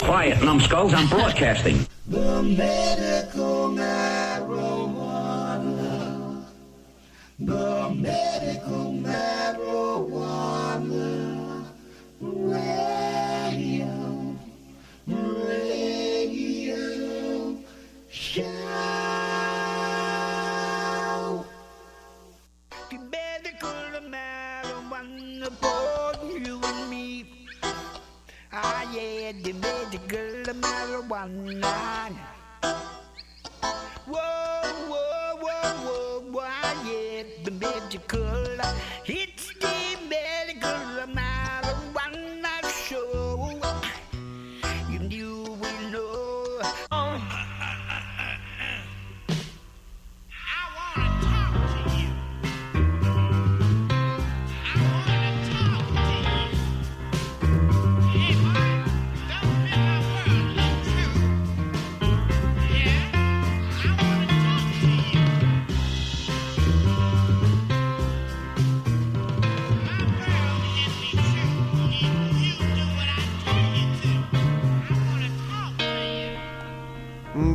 Quiet, numbskulls, I'm broadcasting. The medical marijuana. The medical marijuana. Radio. Radio. Show. The medical marijuana for you and me. Ah, yeah, the medical marijuana. Whoa, whoa, whoa, whoa, ah, yeah, the medical. It's the medical marijuana show. You will know.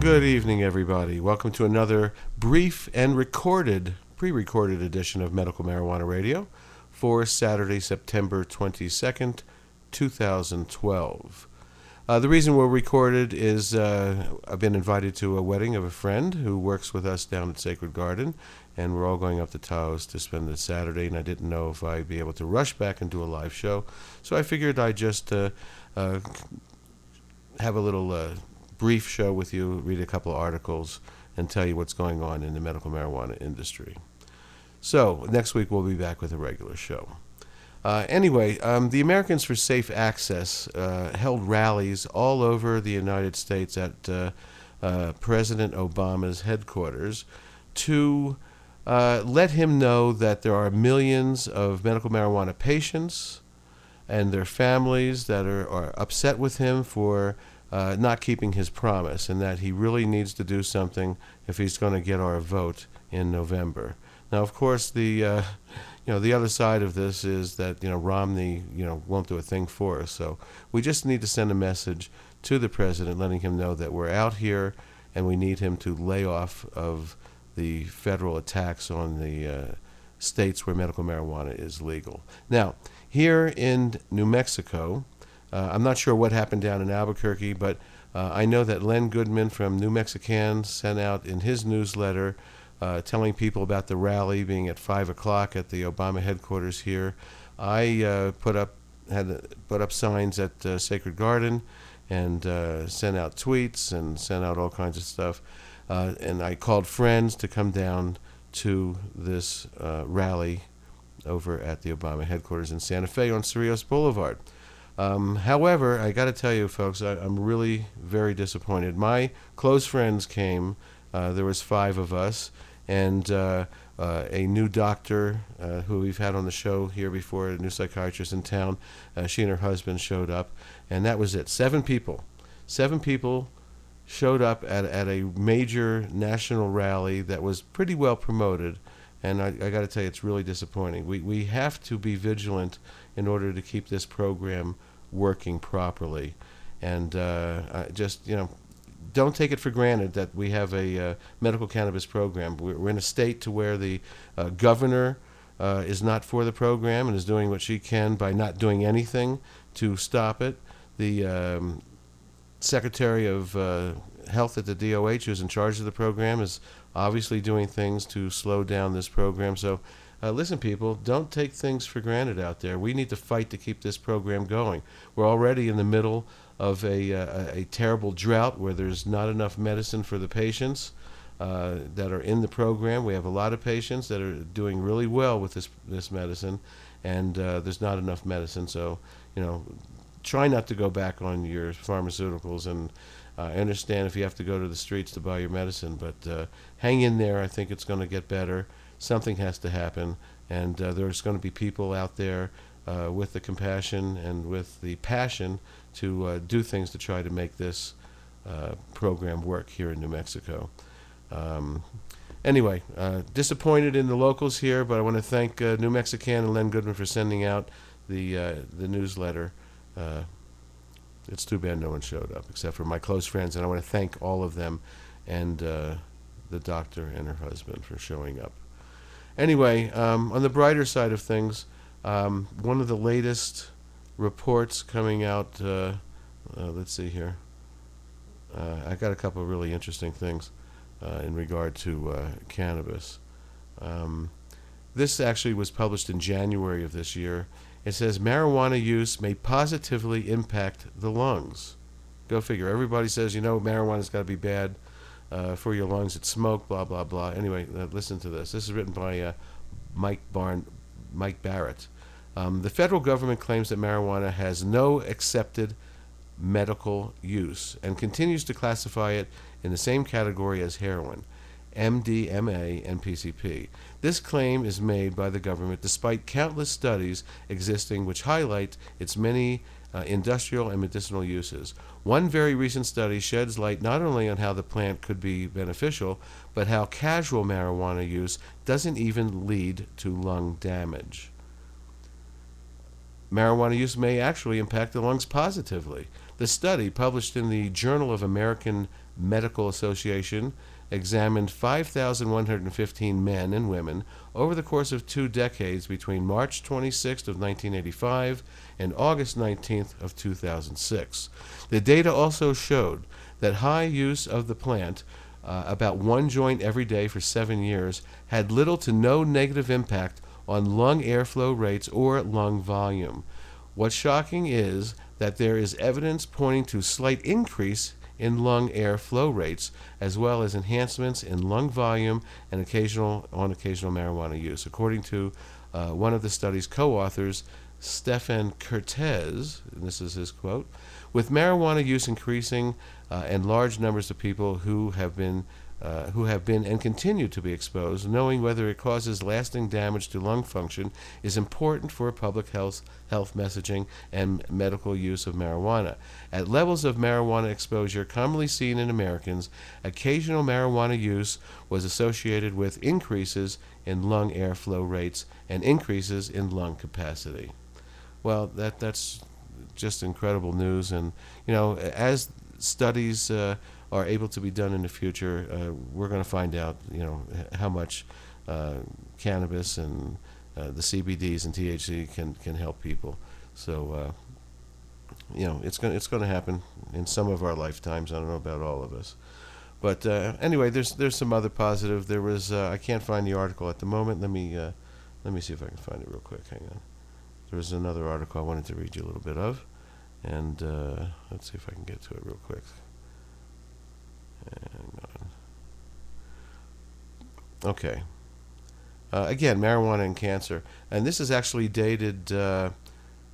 Good evening, everybody. Welcome to another brief and pre-recorded edition of Medical Marijuana Radio for Saturday, September 22nd, 2012. The reason we're recorded is I've been invited to a wedding of a friend who works with us down at Sacred Garden, and we're all going up to Taos to spend the Saturday, and I didn't know if I'd be able to rush back and do a live show, so I figured I'd just have a little brief show with you, read a couple of articles, and tell you what's going on in the medical marijuana industry. So, next week we'll be back with a regular show. Anyway, the Americans for Safe Access held rallies all over the United States at President Obama's headquarters to let him know that there are millions of medical marijuana patients and their families that are upset with him for not keeping his promise, and that he really needs to do something if he's going to get our vote in November. Now, of course, the other side of this is that Romney won't do a thing for us. So we just need to send a message to the president, letting him know that we're out here and we need him to lay off of the federal attacks on the states where medical marijuana is legal. Now, here in New Mexico, I'm not sure what happened down in Albuquerque, but I know that Len Goodman from New Mexican sent out in his newsletter telling people about the rally being at 5 o'clock at the Obama headquarters here. I had put up signs at Sacred Garden and sent out tweets and sent out all kinds of stuff. And I called friends to come down to this rally over at the Obama headquarters in Santa Fe on Cerrillos Boulevard. However, I got to tell you, folks, I'm really very disappointed. My close friends came. There was 5 of us, and a new doctor who we've had on the show here before, a new psychiatrist in town. She and her husband showed up, and that was it. 7 people. 7 people showed up at a major national rally that was pretty well promoted, and I got to tell you, it's really disappointing. We have to be vigilant in order to keep this program working properly. And don't take it for granted that we have a medical cannabis program. We're in a state to where the governor is not for the program and is doing what she can by not doing anything to stop it. The Secretary of Health at the DOH, who's in charge of the program, is obviously doing things to slow down this program. So listen, people, don't take things for granted out there. We need to fight to keep this program going. We're already in the middle of a terrible drought where there's not enough medicine for the patients that are in the program. We have a lot of patients that are doing really well with this medicine, and there's not enough medicine. So, try not to go back on your pharmaceuticals. And I understand if you have to go to the streets to buy your medicine, but hang in there. I think it's going to get better. Something has to happen, and there's going to be people out there with the compassion and with the passion to do things to try to make this program work here in New Mexico. Anyway, disappointed in the locals here, but I want to thank New Mexican and Len Goodman for sending out the newsletter It's too bad no one showed up except for my close friends, and I want to thank all of them and the doctor and her husband for showing up. Anyway, on the brighter side of things, one of the latest reports coming out, let's see here. I got a couple of really interesting things in regard to cannabis. This actually was published in January of this year. It says marijuana use may positively impact the lungs. Go figure. Everybody says, marijuana's got to be bad for your lungs. It's smoke, blah, blah, blah. Anyway, listen to this. This is written by Mike Barrett. The federal government claims that marijuana has no accepted medical use and continues to classify it in the same category as heroin, MDMA, and PCP. This claim is made by the government despite countless studies existing which highlight its many industrial and medicinal uses. One very recent study sheds light not only on how the plant could be beneficial, but how casual marijuana use doesn't even lead to lung damage. Marijuana use may actually impact the lungs positively. The study, published in the Journal of American Medical Association, examined 5,115 men and women over the course of 2 decades between March 26th of 1985 and August 19th of 2006. The data also showed that high use of the plant, about 1 joint every day for 7 years, had little to no negative impact on lung airflow rates or lung volume. What's shocking is that there is evidence pointing to slight increase in lung air flow rates, as well as enhancements in lung volume and occasional marijuana use. According to one of the study's co-authors, Stefan Kertesz, and this is his quote, with marijuana use increasing and large numbers of people who have been and continue to be exposed, knowing whether it causes lasting damage to lung function is important for public health messaging and medical use of marijuana. At levels of marijuana exposure commonly seen in Americans, occasional marijuana use was associated with increases in lung airflow rates and increases in lung capacity. Well, that's just incredible news, and as studies are able to be done in the future, we're going to find out, how much cannabis and the CBDs and THC can help people. So, it's going to happen in some of our lifetimes. I don't know about all of us, but anyway, there's some other positive. There was I can't find the article at the moment. Let me see if I can find it real quick. Hang on. There was another article I wanted to read you a little bit of, and let's see if I can get to it real quick. Hang on. Okay. Again, marijuana and cancer. And this is actually dated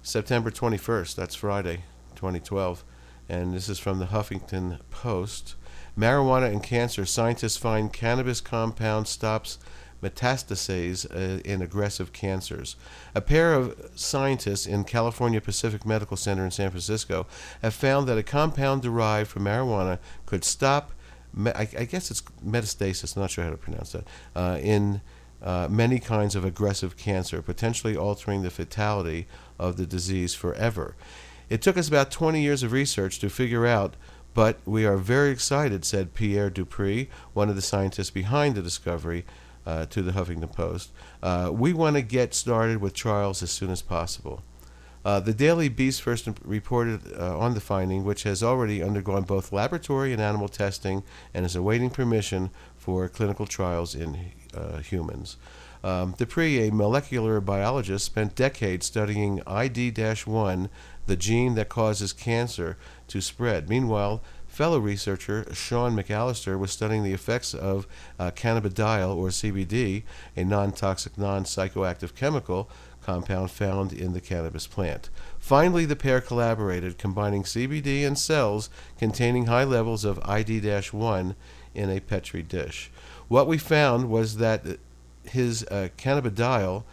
September 21st. That's Friday, 2012. And this is from the Huffington Post. Marijuana and cancer. Scientists find cannabis compound stops metastases in aggressive cancers. A pair of scientists in California Pacific Medical Center in San Francisco have found that a compound derived from marijuana could stop, I guess it's metastasis, I'm not sure how to pronounce that, in many kinds of aggressive cancer, potentially altering the fatality of the disease forever. It took us about 20 years of research to figure out, but we are very excited, said Pierre Dupree, one of the scientists behind the discovery, to the Huffington Post. We want to get started with trials as soon as possible. The Daily Beast first reported on the finding, which has already undergone both laboratory and animal testing and is awaiting permission for clinical trials in humans. Dupree, a molecular biologist, spent decades studying ID-1, the gene that causes cancer to spread. Meanwhile, fellow researcher Sean McAllister was studying the effects of cannabidiol, or CBD, a non-toxic, non-psychoactive chemical compound found in the cannabis plant. Finally, the pair collaborated, combining CBD and cells containing high levels of ID-1 in a Petri dish. What we found was that his cannabidiol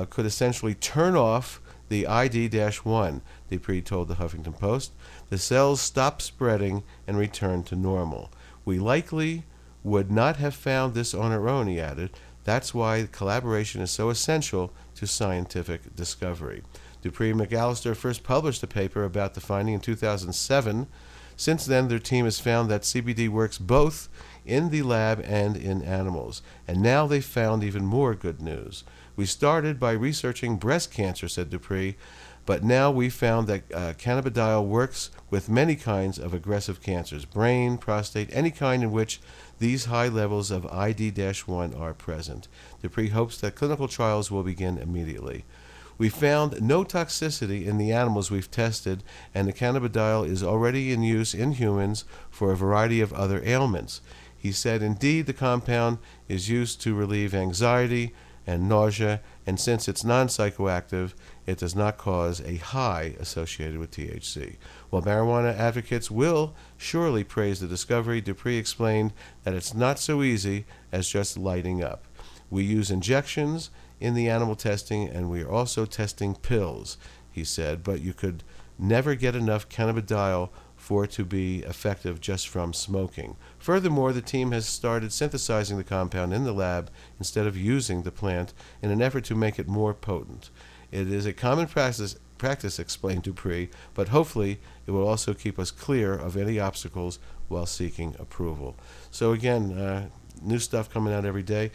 could essentially turn off the ID-1, Dupree told the Huffington Post. The cells stopped spreading and returned to normal. We likely would not have found this on our own, he added. That's why collaboration is so essential to scientific discovery. Dupree and McAllister first published a paper about the finding in 2007. Since then, their team has found that CBD works both in the lab and in animals. And now they've found even more good news. We started by researching breast cancer, said Dupree, but now we found that cannabidiol works with many kinds of aggressive cancers, brain, prostate, any kind in which these high levels of ID-1 are present. Dupree hopes that clinical trials will begin immediately. We found no toxicity in the animals we've tested, and the cannabidiol is already in use in humans for a variety of other ailments. He said, indeed, the compound is used to relieve anxiety and nausea, and since it's non-psychoactive, it does not cause a high associated with THC. While marijuana advocates will surely praise the discovery, Dupree explained that it's not so easy as just lighting up. We use injections in the animal testing, and we are also testing pills, he said, but you could never get enough cannabidiol for it to be effective just from smoking. Furthermore, the team has started synthesizing the compound in the lab instead of using the plant in an effort to make it more potent. It is a common practice, explained Dupree, but hopefully it will also keep us clear of any obstacles while seeking approval. So again, new stuff coming out every day.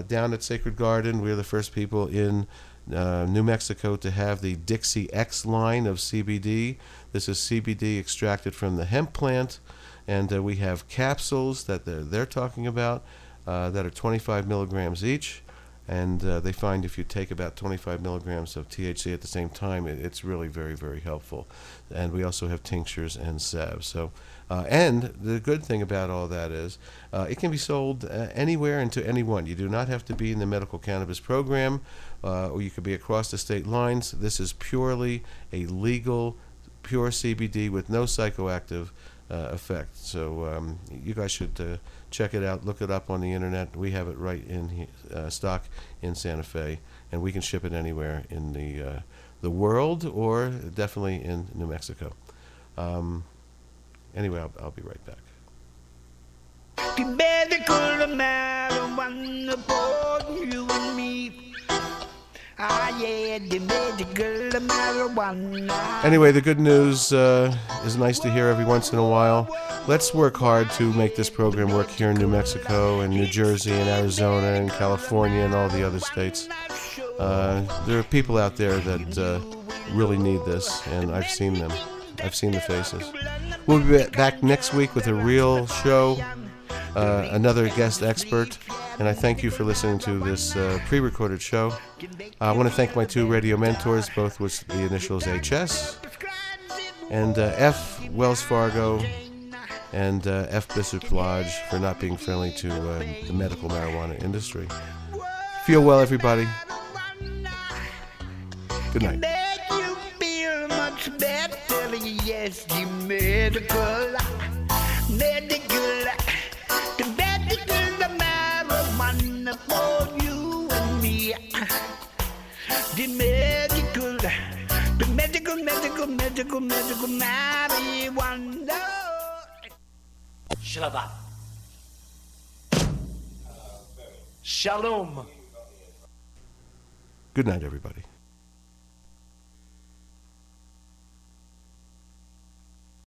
Down at Sacred Garden, we're the first people in New Mexico to have the Dixie X line of CBD. This is CBD extracted from the hemp plant, and we have capsules that they're talking about that are 25 milligrams each, and they find if you take about 25 milligrams of THC at the same time, it's really very, very helpful. And we also have tinctures and salves. So, and the good thing about all that is it can be sold anywhere and to anyone. You do not have to be in the medical cannabis program, or you could be across the state lines. This is purely a legal, pure CBD with no psychoactive effect. So you guys should check it out. Look it up on the internet. We have it right in stock in Santa Fe, and we can ship it anywhere in the world, or definitely in New Mexico. Anyway, I'll be right back. The medical marijuana for you and me. Ah, yeah, the medical marijuana. Anyway, the good news is nice to hear every once in a while. Let's work hard to make this program work here in New Mexico and New Jersey and Arizona and California and all the other states. There are people out there that really need this, and I've seen them. I've seen the faces. We'll be back next week with a real show, another guest expert, and I thank you for listening to this pre-recorded show. I want to thank my two radio mentors, both with the initials HS, and F. Wells Fargo, and F. Bishop Lodge for not being friendly to the medical marijuana industry. Feel well, everybody. Good night. Make you feel much better, yes, the medical, the medical marijuana for you and me. The medical marijuana. Shabbat. Shalom. Good night, everybody.